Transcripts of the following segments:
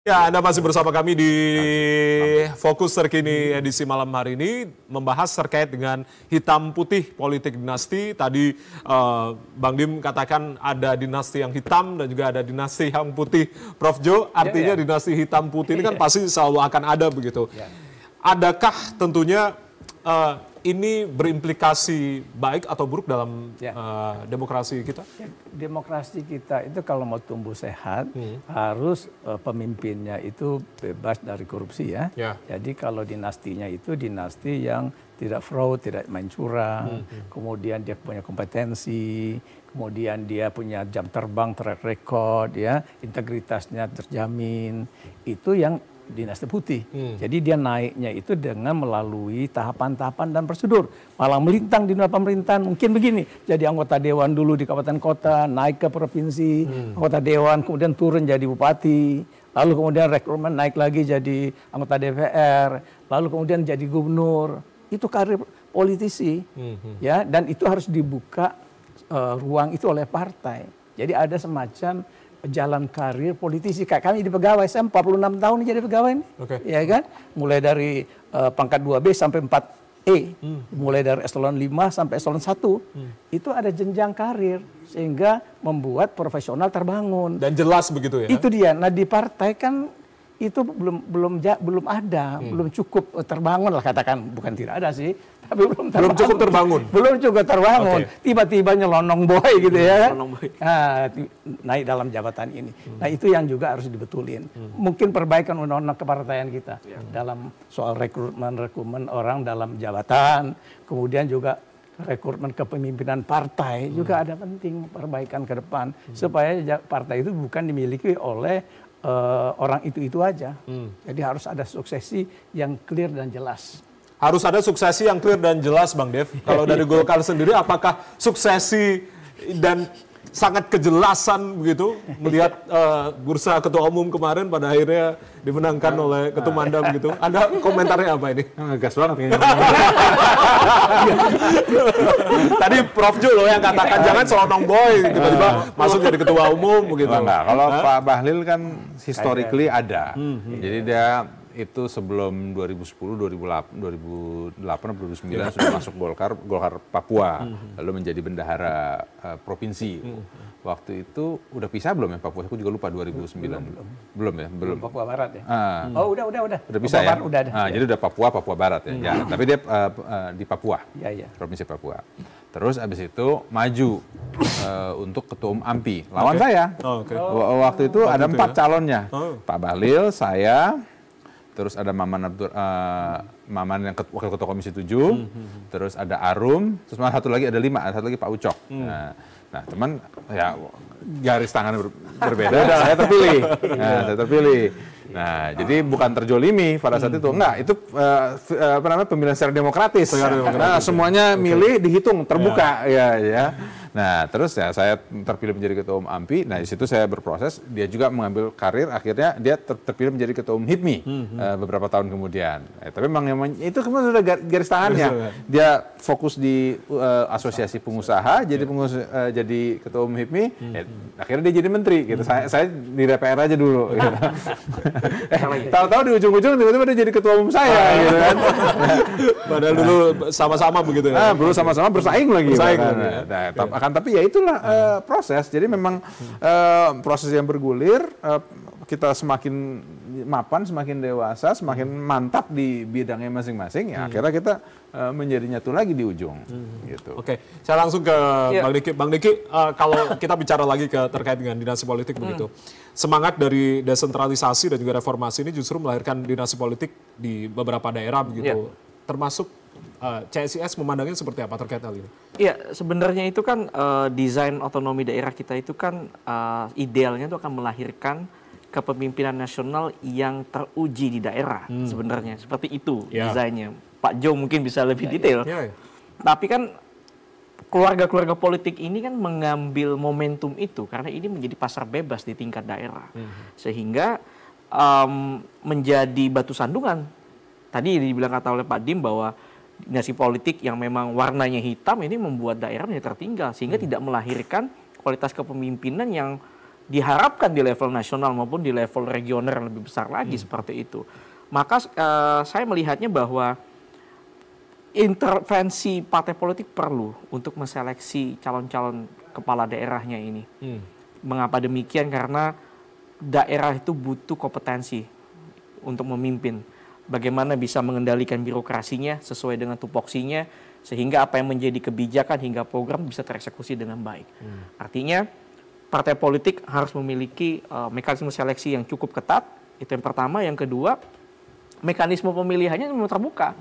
Ya, Anda masih bersama kami di Fokus Terkini edisi malam hari ini, membahas terkait dengan hitam putih politik dinasti. Tadi Bang Dim katakan ada dinasti yang hitam dan juga ada dinasti yang putih. Prof Jo, artinya dinasti hitam putih ini kan pasti selalu akan ada begitu. Adakah tentunya ini berimplikasi baik atau buruk dalam demokrasi kita? Ya, demokrasi kita itu kalau mau tumbuh sehat harus pemimpinnya itu bebas dari korupsi ya. Jadi kalau dinastinya itu dinasti yang tidak fraud, tidak main curang, kemudian dia punya kompetensi, kemudian dia punya jam terbang, track record, ya, integritasnya terjamin. Itu yang dinasti putih. Jadi dia naiknya itu dengan melalui tahapan-tahapan dan prosedur. Malah melintang di dunia pemerintahan mungkin begini. Jadi anggota dewan dulu di kabupaten kota, naik ke provinsi, anggota dewan kemudian turun jadi bupati, lalu kemudian rekrutmen naik lagi jadi anggota DPR, lalu kemudian jadi gubernur. Itu karir politisi. Ya, dan itu harus dibuka ruang itu oleh partai. Jadi ada semacam jalan karir politisi. Kayak kami di pegawai, saya 46 tahun jadi pegawai nih. Ya kan? Mulai dari pangkat 2B sampai 4E. Mulai dari eselon 5 sampai eselon 1. Itu ada jenjang karir sehingga membuat profesional terbangun. Dan jelas begitu ya? Itu dia. Nah, di partai kan itu belum ada, belum cukup terbangun lah, katakan, bukan tidak ada sih, tapi belum cukup terbangun. Belum cukup terbangun. Tiba-tiba nyelonong boy gitu ya. Nah, naik dalam jabatan ini. Nah, itu yang juga harus dibetulin. Mungkin perbaikan undang-undang kepartaian kita dalam soal rekrutmen orang dalam jabatan, kemudian juga rekrutmen kepemimpinan partai juga ada penting perbaikan ke depan supaya partai itu bukan dimiliki oleh orang itu aja. Jadi harus ada suksesi yang clear dan jelas. Harus ada suksesi yang clear dan jelas, Bang Dev. Kalau dari Golkar sendiri, apakah suksesi dan sangat kejelasan begitu melihat bursa ketua umum kemarin pada akhirnya dimenangkan oleh Ketum Anda begitu? Ada komentarnya apa ini? Gas banget kayaknya. Tadi Prof Jo loh yang katakan jangan selonong boy tiba-tiba masuk jadi ketua umum begitu. Enggak, kalau Pak Bahlil kan historically ada. Jadi dia itu sebelum 2010, 2008, 2009 sudah masuk Golkar Papua, lalu menjadi bendahara provinsi. Waktu itu udah pisah belum ya Papua? Aku juga lupa 2009. Belum ya? Belum. Papua Barat ya? Oh udah. Udah pisah ya? Udah ada. Jadi udah Papua Barat ya. Tapi dia di Papua, provinsi Papua. Terus abis itu maju untuk ketua umum AMPI, lawan saya. Waktu itu ada 4 calonnya, Pak Bahlil, saya, terus ada Maman yang wakil ketua komisi 7, terus ada Arum, terus satu lagi ada 5, ada satu lagi Pak Ucok. Nah, teman ya garis tangan berbeda, saya terpilih. Saya terpilih. Nah, jadi bukan terjolimi pada saat itu. Enggak, itu pemilihan secara demokratis. Nah, semuanya milih, dihitung, terbuka ya. Nah, terus ya saya terpilih menjadi ketua umum AMPI. Nah, di situ saya berproses. Dia juga mengambil karir. Akhirnya dia terpilih menjadi ketua umum HIPMI beberapa tahun kemudian. Tapi memang itu kemudian sudah garis tangannya. Dia fokus di asosiasi pengusaha, jadi ketua umum HIPMI. Akhirnya dia jadi menteri. Gitu. Saya di DPR aja dulu. Gitu. Tahu-tahu di ujung-ujung tiba-tiba dia jadi ketua umum saya. Gitu kan. Padahal dulu sama-sama begitu ya. Dulu sama-sama bersaing lagi. Tapi ya itulah proses. Jadi memang proses yang bergulir, kita semakin mapan, semakin dewasa, semakin mantap di bidangnya masing-masing, ya akhirnya kita menjadi nyatu lagi di ujung. Gitu. Oke, saya langsung ke Bang Diki. Bang Diki, kalau kita bicara lagi terkait dengan dinasti politik begitu, semangat dari desentralisasi dan juga reformasi ini justru melahirkan dinasti politik di beberapa daerah begitu, termasuk CSIS memandangnya seperti apa terkait hal ini? Iya, sebenarnya itu kan desain otonomi daerah kita itu kan idealnya itu akan melahirkan kepemimpinan nasional yang teruji di daerah sebenarnya. Seperti itu desainnya. Pak Jo mungkin bisa lebih detail. Tapi kan keluarga-keluarga politik ini kan mengambil momentum itu karena ini menjadi pasar bebas di tingkat daerah. Sehingga menjadi batu sandungan. Tadi dibilang kata oleh Pak Dim bahwa dinasti politik yang memang warnanya hitam ini membuat daerah menjadi tertinggal sehingga tidak melahirkan kualitas kepemimpinan yang diharapkan di level nasional maupun di level regional yang lebih besar lagi seperti itu. Maka saya melihatnya bahwa intervensi partai politik perlu untuk menseleksi calon-calon kepala daerahnya ini. Mengapa demikian? Karena daerah itu butuh kompetensi untuk memimpin. Bagaimana bisa mengendalikan birokrasinya sesuai dengan tupoksinya, sehingga apa yang menjadi kebijakan hingga program bisa tereksekusi dengan baik. Artinya partai politik harus memiliki mekanisme seleksi yang cukup ketat. Itu yang pertama. Yang kedua, mekanisme pemilihannya memang terbuka.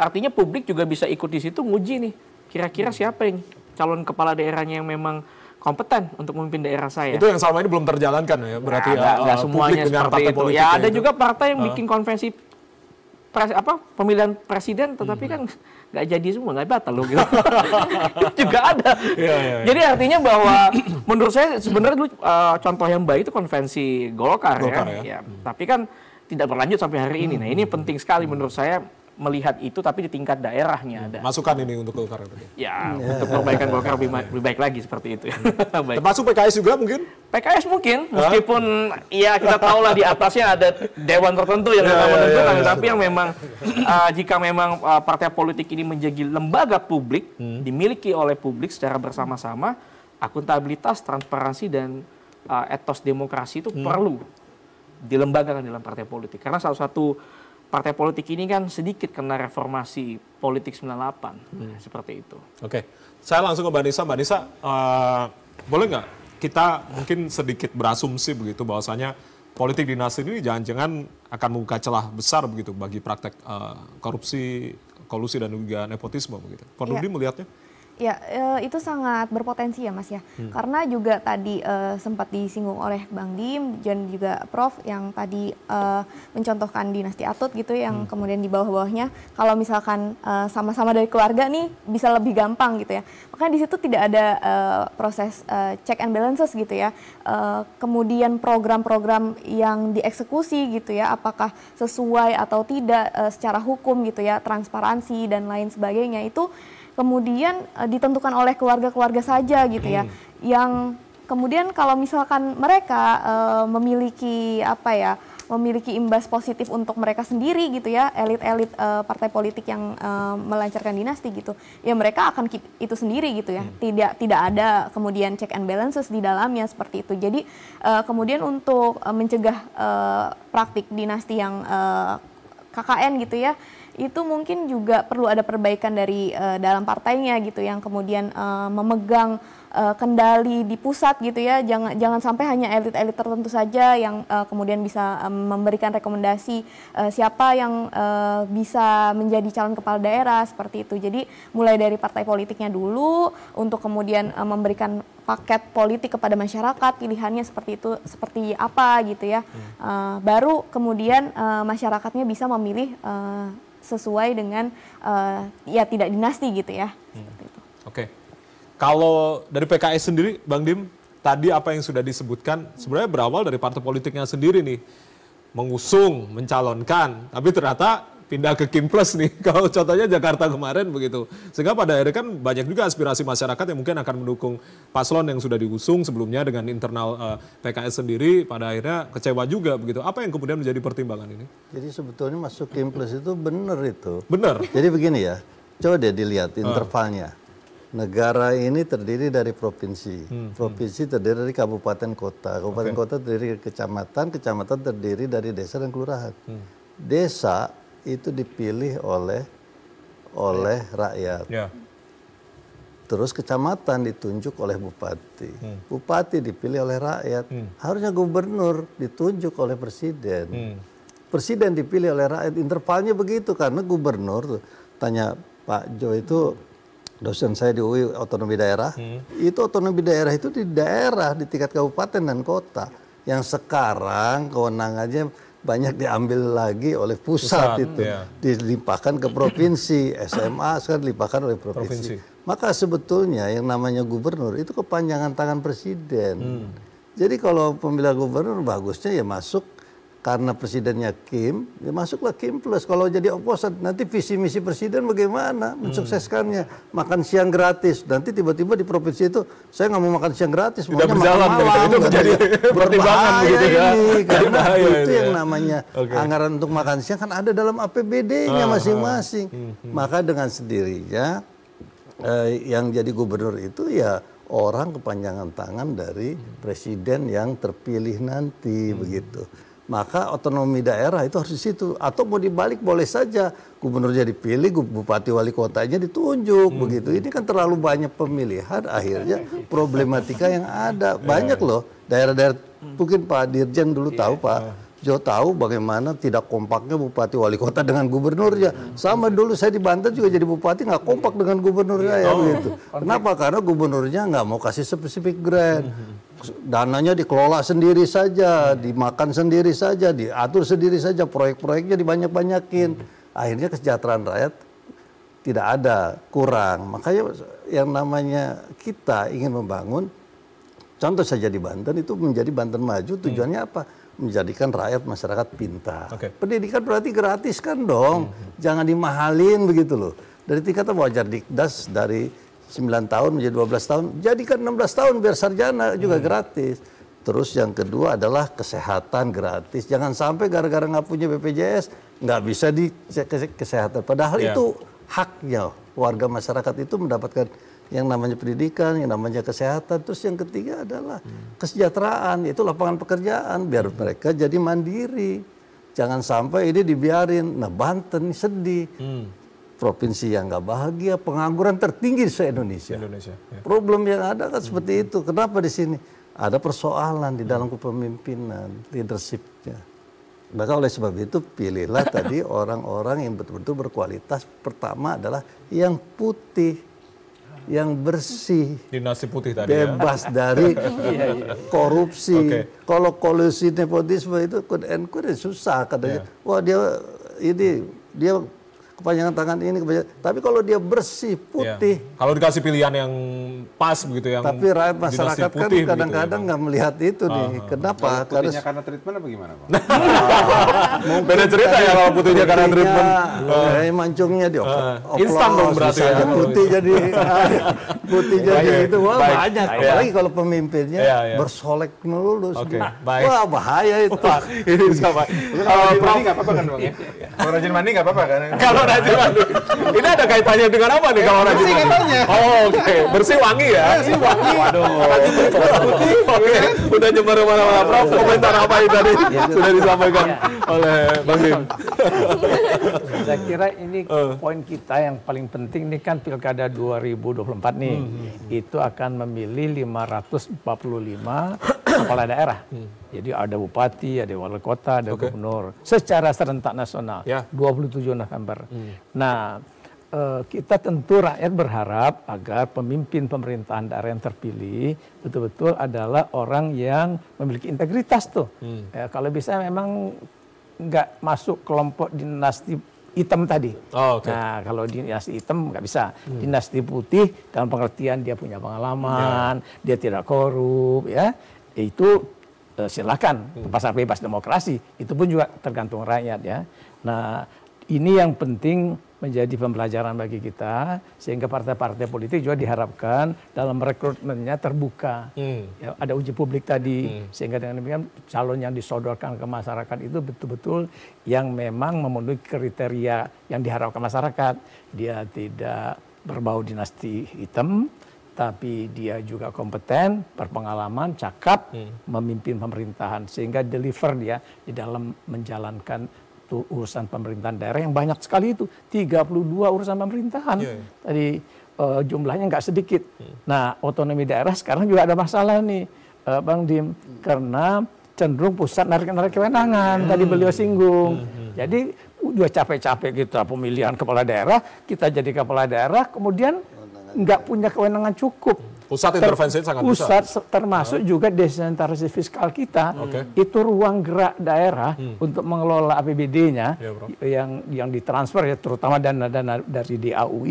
Artinya publik juga bisa ikut di situ nguji nih, kira-kira siapa yang calon kepala daerahnya yang memang kompeten untuk memimpin daerah saya. Itu yang selama ini belum terjalankan ya, berarti nggak semuanya seperti itu. Ya ada juga partai yang bikin konvensi pemilihan presiden, tetapi kan nggak jadi semua, nggak batal loh gitu. Juga ada. Jadi artinya bahwa menurut saya sebenarnya dulu contoh yang baik itu konvensi Golkar ya. Tapi kan tidak berlanjut sampai hari ini. Nah ini penting sekali menurut saya melihat itu, tapi di tingkat daerahnya ada. Masukan ini untuk Golkar. Ya, untuk perbaikan Golkar lebih baik lagi seperti itu. Termasuk PKS juga mungkin? PKS mungkin, meskipun ya kita tahu lah di atasnya ada dewan tertentu yang menentukan, tapi yang memang jika memang partai politik ini menjadi lembaga publik, dimiliki oleh publik secara bersama-sama, akuntabilitas, transparansi, dan etos demokrasi itu perlu dilembagakan dalam partai politik. Karena salah satu partai politik ini kan sedikit kena reformasi politik 98, seperti itu. Oke, saya langsung ke Mbak Nisa. Mbak Nisa, boleh nggak kita mungkin sedikit berasumsi begitu bahwasanya politik dinasti ini jangan-jangan akan membuka celah besar begitu bagi praktek korupsi, kolusi dan juga nepotisme begitu. Pak Nurdin melihatnya? Ya, itu sangat berpotensi ya Mas ya. Karena juga tadi sempat disinggung oleh Bang Dim dan juga Prof yang tadi mencontohkan dinasti Atut gitu yang kemudian di bawah-bawahnya kalau misalkan sama-sama dari keluarga nih bisa lebih gampang gitu ya. Makanya di situ tidak ada proses check and balances gitu ya. Kemudian program-program yang dieksekusi gitu ya, apakah sesuai atau tidak secara hukum gitu ya, transparansi dan lain sebagainya itu kemudian ditentukan oleh keluarga-keluarga saja gitu ya, yang kemudian kalau misalkan mereka memiliki imbas positif untuk mereka sendiri gitu ya, elit-elit partai politik yang melancarkan dinasti gitu, ya mereka akan keep itu sendiri gitu ya, tidak ada kemudian check and balances di dalamnya seperti itu. Jadi kemudian untuk mencegah praktik dinasti yang KKN gitu ya, itu mungkin juga perlu ada perbaikan dari dalam partainya gitu yang kemudian memegang kendali di pusat gitu ya, jangan sampai hanya elit-elit tertentu saja yang kemudian bisa memberikan rekomendasi siapa yang bisa menjadi calon kepala daerah seperti itu. Jadi mulai dari partai politiknya dulu untuk kemudian memberikan paket politik kepada masyarakat, pilihannya seperti itu, seperti apa gitu ya, baru kemudian masyarakatnya bisa memilih sesuai dengan ya tidak dinasti gitu ya. Seperti itu. Oke. Kalau dari PKS sendiri, Bang Dim, tadi apa yang sudah disebutkan sebenarnya berawal dari partai politiknya sendiri nih, mengusung, mencalonkan, tapi ternyata pindah ke Kim Plus nih. Kalau contohnya Jakarta kemarin begitu. Sehingga pada akhirnya kan banyak juga aspirasi masyarakat yang mungkin akan mendukung paslon yang sudah diusung sebelumnya dengan internal PKS sendiri, pada akhirnya kecewa juga begitu. Apa yang kemudian menjadi pertimbangan ini? Jadi sebetulnya masuk Kim Plus itu benar itu. Benar. Jadi begini ya, coba deh dilihat intervalnya. Negara ini terdiri dari provinsi. Provinsi terdiri dari kabupaten kota. Kabupaten kota terdiri dari kecamatan. Kecamatan terdiri dari desa dan kelurahan. Desa itu dipilih oleh rakyat. Terus kecamatan ditunjuk oleh bupati. Bupati dipilih oleh rakyat. Harusnya gubernur ditunjuk oleh presiden. Presiden dipilih oleh rakyat. Intervalnya begitu karena gubernur tuh, tanya Pak Jo itu dosen saya di UI otonomi daerah, itu otonomi daerah itu di daerah, di tingkat kabupaten dan kota. Yang sekarang kewenangannya banyak diambil lagi oleh pusat itu. Dilimpahkan ke provinsi, SMA sekarang dilimpahkan oleh provinsi. Maka sebetulnya yang namanya gubernur itu kepanjangan tangan presiden. Jadi kalau pemilihan gubernur bagusnya ya masuk karena presidennya Kim, ya masuklah Kim Plus. Kalau jadi oposan, nanti visi misi presiden bagaimana mensukseskannya? Makan siang gratis, nanti tiba-tiba di provinsi itu saya nggak mau makan siang gratis, maunya makan malam. Itu menjadi pertimbangan begitu ya. Karena itu yang namanya anggaran untuk makan siang kan ada dalam APBD-nya masing-masing. Maka dengan sendirinya yang jadi gubernur itu ya orang kepanjangan tangan dari presiden yang terpilih nanti begitu. Maka otonomi daerah itu harus di situ. Atau mau dibalik boleh saja. Gubernurnya dipilih, bupati wali kotanya ditunjuk begitu. Ini kan terlalu banyak pemilihan, akhirnya problematika yang ada. Banyak loh daerah-daerah, mungkin Pak Dirjen dulu tahu, Pak Jo tahu bagaimana tidak kompaknya bupati wali kota dengan gubernurnya. Sama dulu saya di Banten juga jadi bupati nggak kompak dengan gubernurnya ya begitu. Kenapa? Karena gubernurnya nggak mau kasih spesifik grant. Dananya dikelola sendiri saja, dimakan sendiri saja, diatur sendiri saja, proyek-proyeknya dibanyak-banyakin. Akhirnya kesejahteraan rakyat tidak ada, kurang. Makanya yang namanya kita ingin membangun, contoh saja di Banten itu menjadi Banten maju, tujuannya apa? Menjadikan rakyat masyarakat pintar. Pendidikan berarti gratis kan dong, jangan dimahalin begitu loh. Dari tingkatan wajar Dikdas dari 9 tahun menjadi 12 tahun, jadikan 16 tahun biar sarjana juga gratis. Terus yang kedua adalah kesehatan gratis. Jangan sampai gara-gara nggak punya BPJS, nggak bisa di kesehatan. Padahal itu haknya warga masyarakat itu mendapatkan yang namanya pendidikan, yang namanya kesehatan. Terus yang ketiga adalah kesejahteraan, yaitu lapangan pekerjaan, biar mereka jadi mandiri. Jangan sampai ini dibiarin. Nah Banten sedih. Provinsi yang nggak bahagia, pengangguran tertinggi di se-Indonesia. Problem yang ada kan seperti itu. Kenapa di sini? Ada persoalan di dalam kepemimpinan, leadership-nya. Maka oleh sebab itu pilihlah tadi orang-orang yang betul-betul berkualitas. Pertama adalah yang putih, yang bersih, dinasti putih tadi bebas dari korupsi. Kalau kolusi nepotisme itu susah katanya. Wah dia kepanjangan tangan ini, tapi kalau dia bersih, putih. Kalau dikasih pilihan yang pas begitu, yang tapi rakyat masyarakat kan kadang-kadang nggak melihat itu nih. Kenapa? Karena treatment apa gimana, Bang? Beda cerita ya kalau putihnya karena treatment. Mancungnya di instan dong berarti ya. Putih jadi itu banyak. Apalagi kalau pemimpinnya bersolek melulu. Wah bahaya itu. Ini sama. Kalau mandi nggak apa-apa kan, Bang? Kalau rajin mandi nggak apa-apa kan? Kalau rajin mandi. Ini ada kaitannya dengan apa nih kalau rajin mandi? Katanya. Oh, oke. Bersih wangi ya? Bersih wangi. Waduh. Putih. Oke. Udah nyebar kemana-mana. Prof, komentar apa ini tadi sudah disampaikan oleh Bang Dim? Saya kira ini poin kita yang paling penting ini kan Pilkada 2024 nih. Itu akan memilih 545 kepala daerah. Jadi ada bupati, ada wali kota, ada gubernur. Secara serentak nasional, 27 November. Nah, kita tentu rakyat berharap agar pemimpin pemerintahan daerah yang terpilih betul-betul adalah orang yang memiliki integritas tuh. Kalau bisa memang nggak masuk kelompok dinasti hitam tadi. Nah, kalau dinasti hitam nggak bisa. Dinasti putih dalam pengertian dia punya pengalaman, dia tidak korup, ya. Itu silakan pasar bebas demokrasi. Itu pun juga tergantung rakyat, ya. Nah, ini yang penting menjadi pembelajaran bagi kita, sehingga partai-partai politik juga diharapkan dalam rekrutmennya terbuka. Ya, ada uji publik tadi, sehingga dengan demikian calon yang disodorkan ke masyarakat itu betul-betul yang memang memenuhi kriteria yang diharapkan masyarakat. Dia tidak berbau dinasti hitam, tapi dia juga kompeten, berpengalaman, cakap, memimpin pemerintahan, sehingga deliver dia di dalam menjalankan urusan pemerintahan daerah yang banyak sekali itu, 32 urusan pemerintahan. Tadi jumlahnya nggak sedikit. Nah, otonomi daerah sekarang juga ada masalah nih, Bang Dim, karena cenderung pusat narik-narik kewenangan, tadi beliau singgung. Jadi udah capek-capek kita pemilihan kepala daerah, kita jadi kepala daerah, kemudian nggak punya kewenangan cukup. Pusat intervensi sangat besar. Pusat termasuk juga desentralisasi fiskal kita, itu ruang gerak daerah untuk mengelola APBD-nya yang ditransfer, ya, terutama dana-dana dari DAU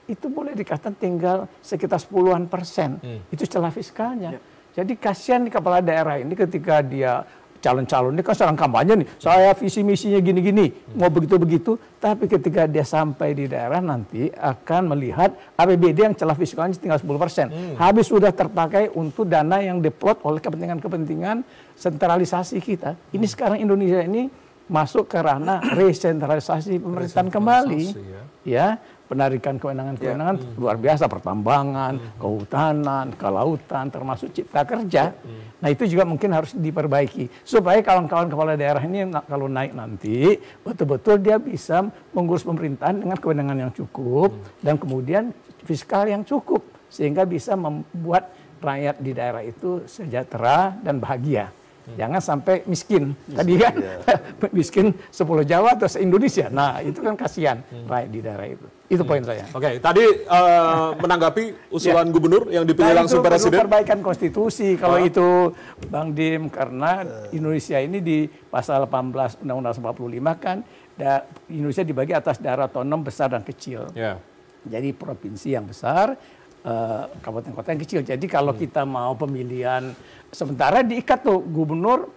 itu boleh dikatakan tinggal sekitar 10-an %. Itu celah fiskalnya. Jadi kasihan kepala daerah ini ketika dia calon-calon ini kan sedang kampanye nih, saya visi misinya gini-gini, mau begitu-begitu, tapi ketika dia sampai di daerah nanti akan melihat APBD yang celah fiskalnya tinggal 10%. Habis sudah terpakai untuk dana yang diplot oleh kepentingan-kepentingan sentralisasi kita. Ini sekarang Indonesia ini masuk ke ranah resentralisasi pemerintahan kembali, ya, penarikan kewenangan-kewenangan luar biasa, pertambangan, kehutanan, kelautan, termasuk cipta kerja. Nah itu juga mungkin harus diperbaiki supaya kawan-kawan kepala daerah ini kalau naik nanti betul-betul dia bisa mengurus pemerintahan dengan kewenangan yang cukup dan kemudian fiskal yang cukup sehingga bisa membuat rakyat di daerah itu sejahtera dan bahagia. Jangan sampai miskin. Tadi kan miskin 10 Jawa atau se-Indonesia. Nah, itu kan kasihan rakyat di daerah itu. Itu poin saya. Oke, tadi menanggapi usulan gubernur yang dipilih langsung presiden. Itu perbaikan konstitusi kalau itu Bang Dim, karena Indonesia ini di pasal 18 Undang-Undang 45 kan Indonesia dibagi atas daerah otonom besar dan kecil. Jadi provinsi yang besar, kabupaten kota yang kecil. Jadi kalau kita mau pemilihan sementara diikat tuh gubernur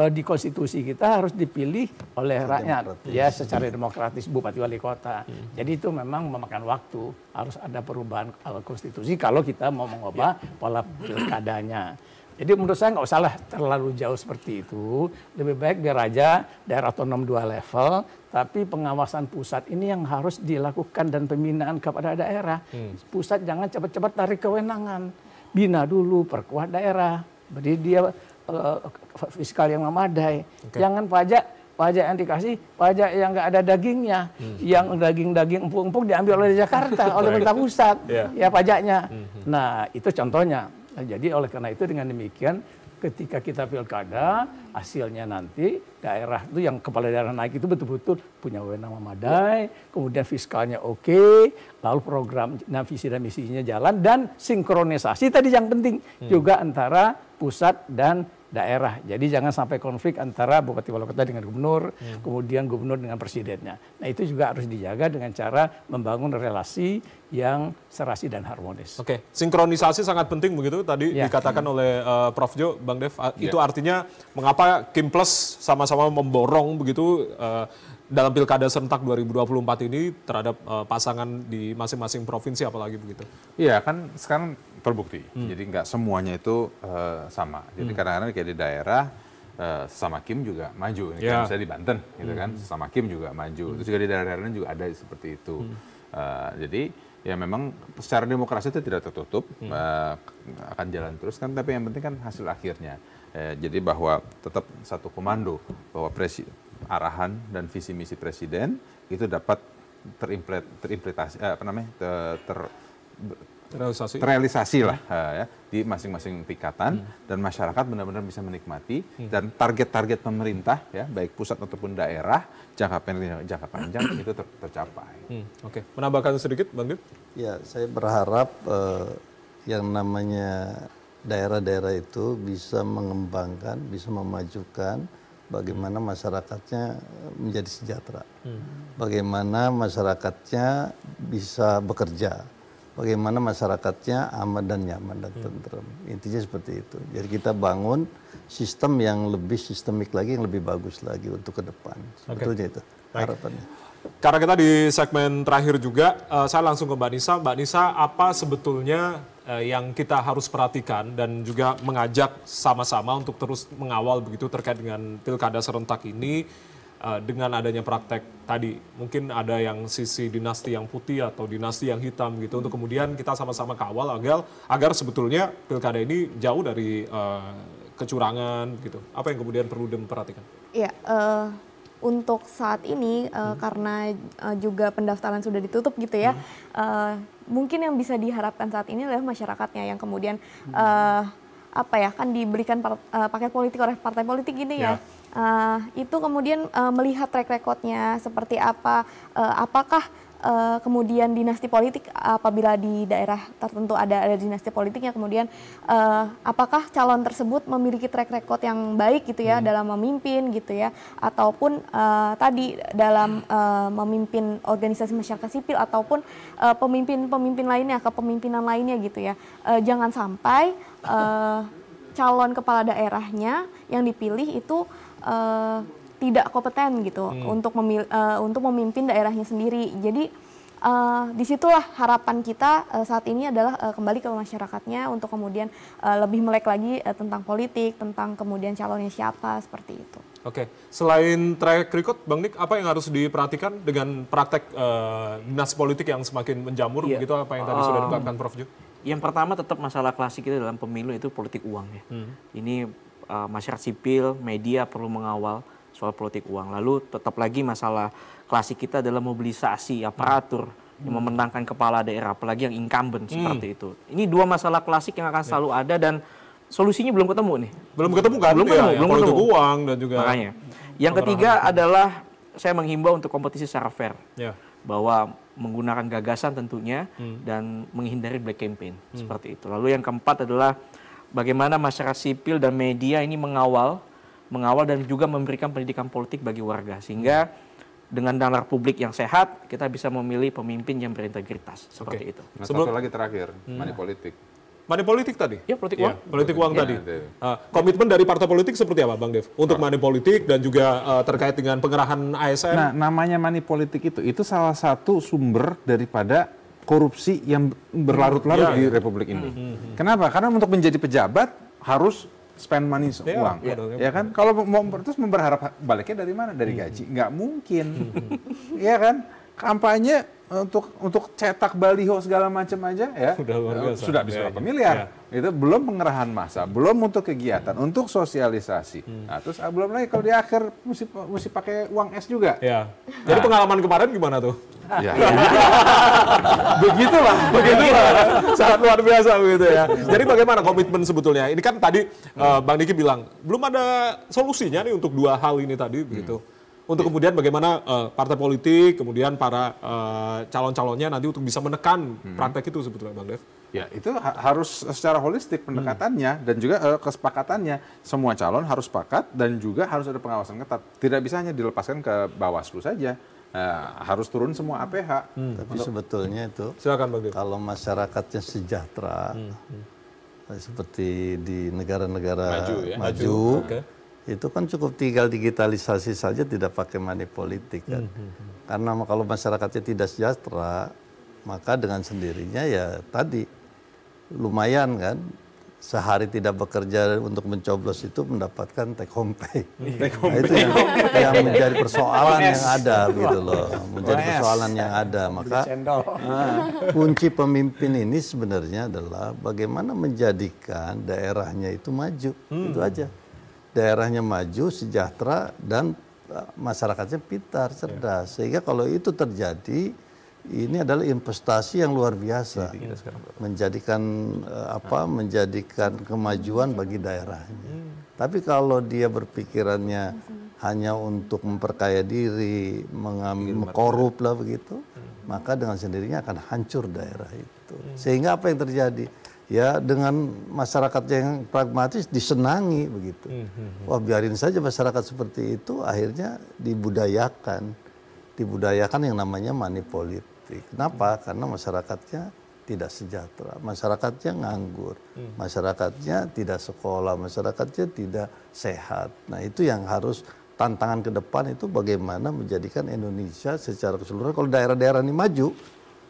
di konstitusi kita harus dipilih oleh rakyat ya secara demokratis bupati wali kota. Jadi itu memang memakan waktu, harus ada perubahan konstitusi kalau kita mau mengubah pola pilkadanya. Jadi menurut saya nggak usah terlalu jauh seperti itu. Lebih baik biar aja daerah otonom 2 level, tapi pengawasan pusat ini yang harus dilakukan dan pembinaan kepada daerah. Pusat jangan cepat-cepat tarik kewenangan. Bina dulu, perkuat daerah. Beri dia fiskal yang memadai. Jangan pajak yang dikasih, pajak yang nggak ada dagingnya. Yang daging-daging empuk-empuk diambil oleh Jakarta, oleh pemerintah pusat. Ya pajaknya. Nah itu contohnya. Jadi oleh karena itu dengan demikian ketika kita pilkada hasilnya nanti daerah itu yang kepala daerah naik itu betul-betul punya wewenang memadai, kemudian fiskalnya oke, lalu program visi dan misinya jalan dan sinkronisasi tadi yang penting juga antara pusat dan daerah. Jadi jangan sampai konflik antara bupati wali kota dengan gubernur, kemudian gubernur dengan presidennya. Nah itu juga harus dijaga dengan cara membangun relasi yang serasi dan harmonis. Oke, sinkronisasi sangat penting begitu tadi dikatakan oleh Prof Jo, Bang Dev. Itu artinya mengapa Kim Plus sama-sama memborong begitu dalam pilkada serentak 2024 ini terhadap pasangan di masing-masing provinsi apalagi begitu? Iya kan sekarang terbukti, jadi nggak semuanya itu sama. Jadi kadang-kadang kayak di daerah sesama Kim juga maju, kan misalnya di Banten, gitu kan, sesama Kim juga maju. Terus juga di daerah-daerah lain juga ada seperti itu. Jadi ya memang secara demokrasi itu tidak tertutup, akan jalan terus kan. Tapi yang penting kan hasil akhirnya. Jadi bahwa tetap satu komando, bahwa arahan dan visi misi presiden itu dapat terimplementasi, terrealisasi lah ya, di masing-masing tingkatan dan masyarakat benar-benar bisa menikmati dan target-target pemerintah ya baik pusat ataupun daerah jangka pendek jangka panjang itu tercapai. Oke, menambahkan sedikit Bang Dim? Ya, saya berharap yang namanya daerah-daerah itu bisa mengembangkan, bisa memajukan bagaimana masyarakatnya menjadi sejahtera, bagaimana masyarakatnya bisa bekerja, bagaimana masyarakatnya aman dan nyaman dan tenteram. Intinya seperti itu. Jadi kita bangun sistem yang lebih sistemik lagi, yang lebih bagus lagi untuk ke depan. Sebetulnya itu harapannya. Karena kita di segmen terakhir juga, saya langsung ke Mbak Nisa. Mbak Nisa, apa sebetulnya yang kita harus perhatikan dan juga mengajak sama-sama untuk terus mengawal begitu terkait dengan pilkada serentak ini dengan adanya praktek tadi, mungkin ada yang sisi dinasti yang putih atau dinasti yang hitam gitu, untuk kemudian kita sama-sama kawal agar sebetulnya pilkada ini jauh dari kecurangan gitu. Apa yang kemudian perlu diperhatikan? Iya, untuk saat ini karena juga pendaftaran sudah ditutup gitu ya, mungkin yang bisa diharapkan saat ini adalah masyarakatnya yang kemudian kan diberikan paket politik oleh partai politik gini ya. Itu kemudian melihat track recordnya seperti apa, apakah kemudian dinasti politik apabila di daerah tertentu ada dinasti politiknya, kemudian apakah calon tersebut memiliki track record yang baik gitu ya dalam memimpin gitu ya, ataupun tadi dalam memimpin organisasi masyarakat sipil ataupun pemimpin lainnya, kepemimpinan lainnya gitu ya. Jangan sampai calon kepala daerahnya yang dipilih itu tidak kompeten gitu untuk memimpin daerahnya sendiri. Jadi disitulah harapan kita saat ini adalah kembali ke masyarakatnya untuk kemudian lebih melek lagi tentang politik, tentang kemudian calonnya siapa, seperti itu. Oke, selain track record, Bang Nik, apa yang harus diperhatikan dengan praktek dinasti politik yang semakin menjamur, begitu apa yang tadi sudah diungkapkan Prof. Ju? Yang pertama tetap masalah klasik itu dalam pemilu itu politik uang ya. Ini masyarakat sipil, media perlu mengawal soal politik uang. Lalu tetap lagi masalah klasik kita adalah mobilisasi aparatur yang memenangkan kepala daerah, apalagi yang incumbent seperti itu. Ini dua masalah klasik yang akan selalu ada dan solusinya belum ketemu nih. Belum ketemu kan? Belum ketemu. Uang dan juga. Makanya. Yang ketiga adalah saya menghimbau untuk kompetisi secara fair. Bahwa menggunakan gagasan tentunya dan menghindari black campaign seperti itu. Lalu yang keempat adalah bagaimana masyarakat sipil dan media ini mengawal dan juga memberikan pendidikan politik bagi warga sehingga dengan nalar publik yang sehat kita bisa memilih pemimpin yang berintegritas seperti itu. Nah, satu lagi terakhir, money politik. Money politik tadi? Ya, politik uang. Politik uang tadi. Komitmen dari partai politik seperti apa, Bang Dev? Untuk money politik dan juga terkait dengan pengerahan ASN? Nah, namanya money politik itu salah satu sumber daripada korupsi yang berlarut-larut di Republik ini. Kenapa? Karena untuk menjadi pejabat harus spend money uang, ya kan? Kalau mau terus berharap baliknya dari mana? Dari gaji? Nggak mungkin, ya kan? Kampanye untuk cetak baliho segala macam aja ya sudah bisa berapa miliar. Itu belum pengerahan massa, belum untuk kegiatan, untuk sosialisasi. Nah, terus belum lagi kalau di akhir mesti pakai uang es juga. Ya. Jadi pengalaman kemarin gimana tuh? Ya. Begitulah. Sangat luar biasa begitu ya. Jadi bagaimana komitmen sebetulnya? Ini kan tadi Bang Niki bilang belum ada solusinya nih untuk dua hal ini tadi begitu. Untuk kemudian bagaimana partai politik, kemudian para calon-calonnya nanti untuk bisa menekan praktek itu sebetulnya, Bang Dev? Ya, itu harus secara holistik pendekatannya dan juga kesepakatannya. Semua calon harus sepakat dan juga harus ada pengawasan ketat. Tidak bisa hanya dilepaskan ke Bawaslu saja. Harus turun semua APH. Tapi sebetulnya itu, silakan, Bang Dev. Kalau masyarakatnya sejahtera, seperti di negara-negara maju. Itu kan cukup tinggal digitalisasi saja, tidak pakai money politik kan. Karena kalau masyarakatnya tidak sejahtera, maka dengan sendirinya ya tadi lumayan kan, sehari tidak bekerja untuk mencoblos itu mendapatkan take home pay. Nah, itu yang menjadi persoalan yang ada gitu loh, menjadi persoalan yang ada. Maka kunci pemimpin ini sebenarnya adalah bagaimana menjadikan daerahnya itu maju, itu aja. Daerahnya maju, sejahtera, dan masyarakatnya pintar, cerdas. Sehingga kalau itu terjadi, ini adalah investasi yang luar biasa. Menjadikan menjadikan kemajuan bagi daerahnya. Tapi kalau dia berpikirannya hanya untuk memperkaya diri, mengkorup lah begitu, maka dengan sendirinya akan hancur daerah itu. Sehingga apa yang terjadi? Ya dengan masyarakat yang pragmatis disenangi begitu. Wah biarin saja masyarakat seperti itu, akhirnya dibudayakan yang namanya money politik. Kenapa? Karena masyarakatnya tidak sejahtera, masyarakatnya nganggur, masyarakatnya tidak sekolah, masyarakatnya tidak sehat. Nah itu yang harus tantangan ke depan itu bagaimana menjadikan Indonesia secara keseluruhan. Kalau daerah-daerah ini maju,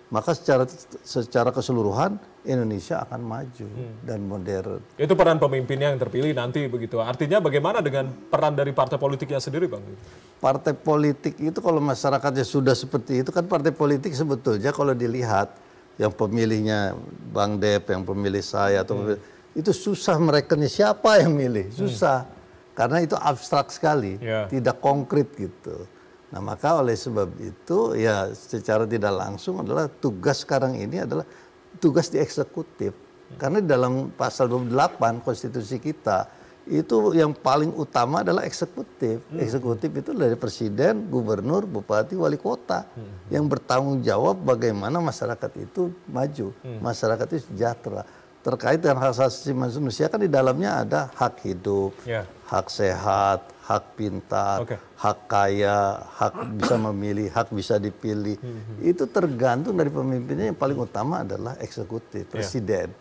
maka secara keseluruhan Indonesia akan maju dan modern. Itu peran pemimpinnya yang terpilih nanti begitu. Artinya bagaimana dengan peran dari partai politiknya sendiri, Bang? Partai politik itu kalau masyarakatnya sudah seperti itu kan partai politik sebetulnya kalau dilihat yang pemilihnya Bang Dev, yang pemilih saya atau itu susah merekennya siapa yang milih, susah. Karena itu abstrak sekali, tidak konkret gitu. Nah maka oleh sebab itu ya secara tidak langsung adalah tugas sekarang ini adalah tugas di eksekutif. Karena di dalam pasal 28 konstitusi kita itu yang paling utama adalah eksekutif. Eksekutif itu dari presiden, gubernur, bupati, wali kota yang bertanggung jawab bagaimana masyarakat itu maju, masyarakat itu sejahtera. Terkait dengan hak asasi manusia kan di dalamnya ada hak hidup, hak sehat, hak pintar, hak kaya, hak bisa memilih, hak bisa dipilih. Itu tergantung dari pemimpinnya, yang paling utama adalah eksekutif, presiden.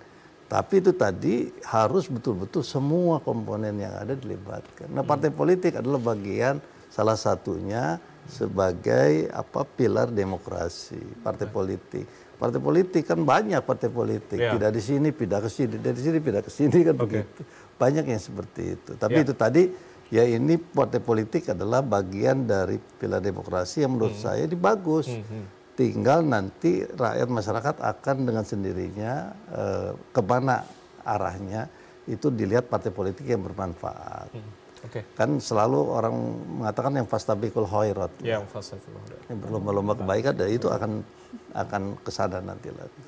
Tapi itu tadi harus betul-betul semua komponen yang ada dilibatkan. Nah, partai politik adalah bagian salah satunya sebagai pilar demokrasi, partai politik. Partai politik kan banyak partai politik, tidak di sini pindah ke sini, dari sini pindah ke sini kan begitu. Banyak yang seperti itu. Tapi itu tadi ya ini partai politik adalah bagian dari pilar demokrasi yang menurut saya ini bagus. Tinggal nanti rakyat masyarakat akan dengan sendirinya kemana arahnya itu dilihat partai politik yang bermanfaat. Kan selalu orang mengatakan yang fastabiqul khairat. Yang fastabiqul khairat. Yang berlomba-lomba kebaikan dan itu akan kesana nanti lagi.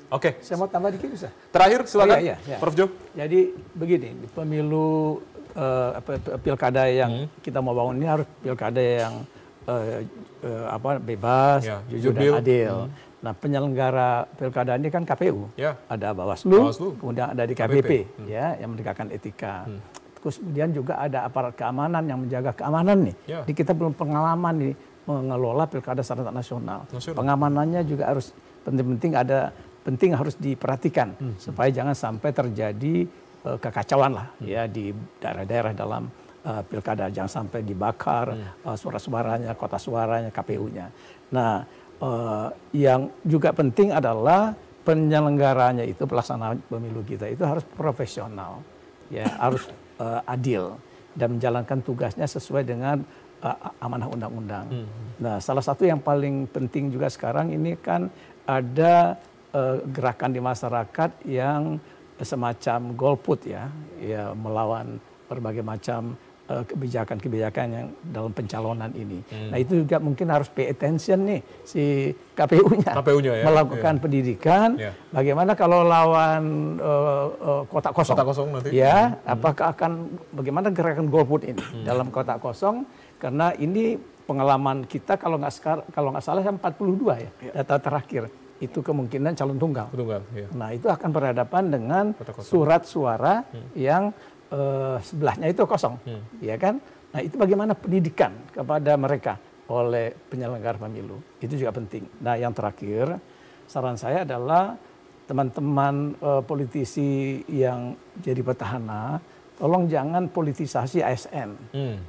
Saya mau tambah dikit bisa. Terakhir silakan, Prof. Jo. Jadi begini, pemilu pilkada yang kita mau bangun ini harus pilkada yang bebas, jujur dan adil. Nah, penyelenggara pilkada ini kan KPU, ada Bawaslu, kemudian ada DKPP, yang menegakkan etika. Terus kemudian juga ada aparat keamanan yang menjaga keamanan nih. Jadi kita belum pengalaman nih mengelola pilkada serentak nasional. Pengamanannya juga harus penting harus diperhatikan supaya jangan sampai terjadi kekacauan lah ya di daerah-daerah dalam pilkada, jangan sampai dibakar suara-suaranya, kotak suaranya, KPU-nya. Nah, yang juga penting adalah penyelenggaranya itu, pelaksanaan pemilu kita itu harus profesional, ya harus adil dan menjalankan tugasnya sesuai dengan amanah undang-undang. Nah, salah satu yang paling penting juga sekarang ini kan ada gerakan di masyarakat yang semacam golput ya melawan berbagai macam kebijakan-kebijakan yang dalam pencalonan ini. Nah, itu juga mungkin harus pay attention nih si KPU-nya melakukan pendidikan. Bagaimana kalau lawan kotak kosong nanti? Ya, apakah bagaimana gerakan golput ini dalam kotak kosong? Karena ini pengalaman kita kalau nggak salah 42 ya data terakhir. Itu kemungkinan calon tunggal. Nah, itu akan berhadapan dengan surat suara yang sebelahnya itu kosong, ya kan? Nah, itu bagaimana pendidikan kepada mereka oleh penyelenggara pemilu, itu juga penting. Nah, yang terakhir, saran saya adalah teman-teman politisi yang jadi petahana, tolong jangan politisasi ASN.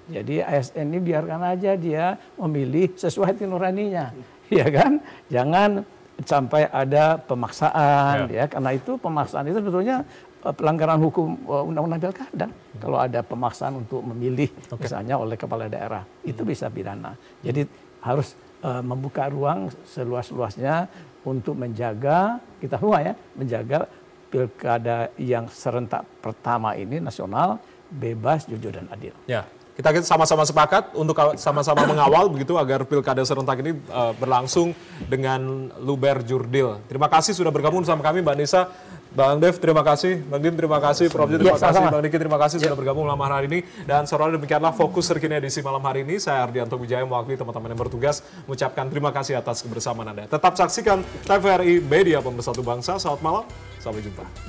Jadi ASN ini biarkan aja dia memilih sesuai hati nuraninya, ya kan? Jangan sampai ada pemaksaan, ya, karena itu pemaksaan itu sebetulnya pelanggaran hukum undang-undang pilkada. Kalau ada pemaksaan untuk memilih misalnya oleh kepala daerah, itu bisa pidana. Jadi harus membuka ruang seluas-luasnya untuk menjaga kita semua ya, menjaga pilkada yang serentak pertama ini nasional bebas, jujur dan adil. Ya. Kita sama-sama sepakat untuk sama-sama mengawal begitu agar pilkada serentak ini berlangsung dengan luber jurdil. Terima kasih sudah bergabung bersama kami, Mbak Nisa, Bang Dev, terima kasih, Bang Dim, terima kasih, Prof. terima kasih, Bang Diki, terima kasih sudah bergabung malam hari ini. Dan saudara, demikianlah fokus terkini edisi malam hari ini. Saya Ardianto Wijaya mewakili teman-teman yang bertugas mengucapkan terima kasih atas kebersamaan Anda. Tetap saksikan TVRI Media Pemersatu Bangsa. Selamat malam, sampai jumpa.